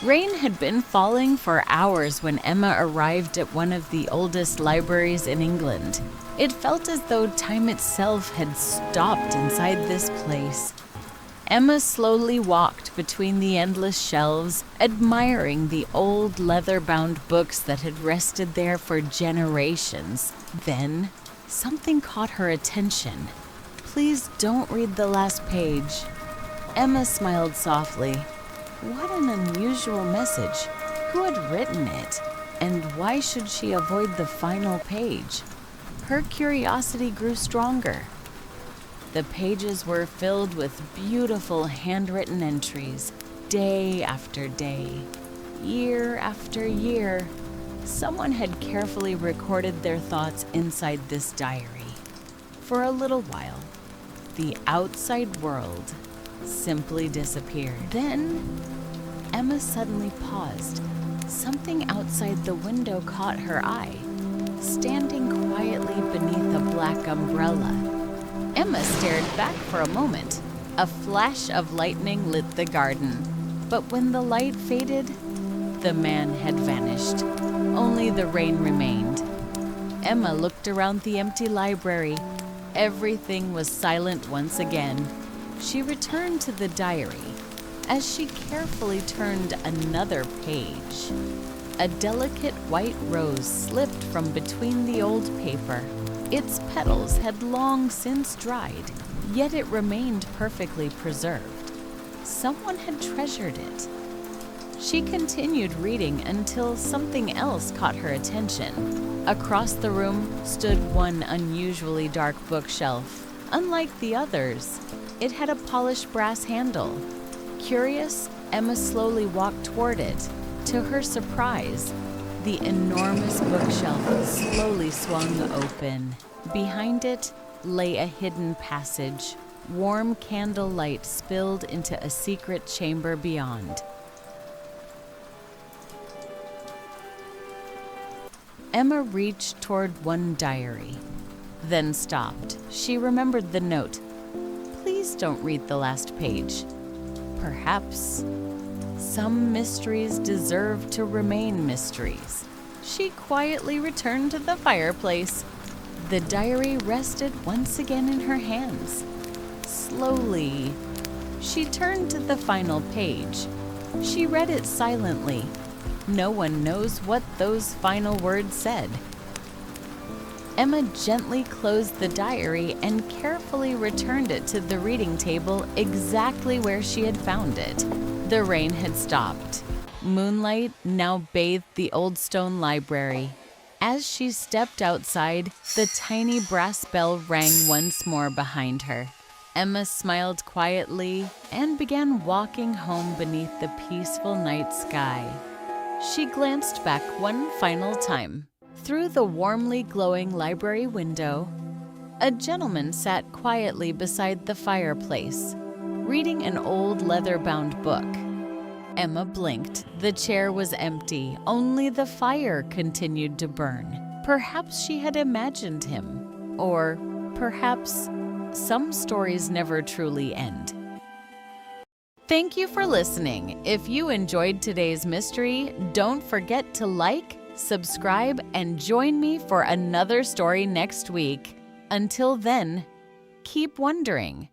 Rain had been falling for hours when Emma arrived at one of the oldest libraries in England. It felt as though time itself had stopped inside this place. Emma slowly walked between the endless shelves, admiring the old leather-bound books that had rested there for generations. Then, something caught her attention. "Please don't read the last page." Emma smiled softly. What an unusual message. Who had written it? And why should she avoid the final page? Her curiosity grew stronger. The pages were filled with beautiful handwritten entries, day after day, year after year. Someone had carefully recorded their thoughts inside this diary. For a little while, the outside world simply disappeared. Then, Emma suddenly paused. Something outside the window caught her eye, standing quietly beneath a black umbrella. Emma stared back for a moment. A flash of lightning lit the garden, but when the light faded, the man had vanished. Only the rain remained. Emma looked around the empty library. Everything was silent once again. She returned to the diary. As she carefully turned another page, a delicate white rose slipped from between the old paper. Its petals had long since dried, yet it remained perfectly preserved. Someone had treasured it. She continued reading until something else caught her attention. Across the room stood one unusually dark bookshelf. Unlike the others, it had a polished brass handle. Curious, Emma slowly walked toward it. To her surprise, the enormous bookshelf slowly swung open. Behind it lay a hidden passage. Warm candlelight spilled into a secret chamber beyond. Emma reached toward one diary, then stopped. She remembered the note. Please don't read the last page. Perhaps some mysteries deserve to remain mysteries. She quietly returned to the fireplace. The diary rested once again in her hands. Slowly, she turned to the final page. She read it silently. No one knows what those final words said. Emma gently closed the diary and carefully returned it to the reading table exactly where she had found it. The rain had stopped. Moonlight now bathed the old stone library. As she stepped outside, the tiny brass bell rang once more behind her. Emma smiled quietly and began walking home beneath the peaceful night sky. She glanced back one final time. Through the warmly glowing library window, a gentleman sat quietly beside the fireplace, reading an old leather-bound book. Emma blinked. The chair was empty. Only the fire continued to burn. Perhaps she had imagined him. Or perhaps some stories never truly end. Thank you for listening. If you enjoyed today's mystery, don't forget to like, subscribe, and join me for another story next week. Until then, keep wondering.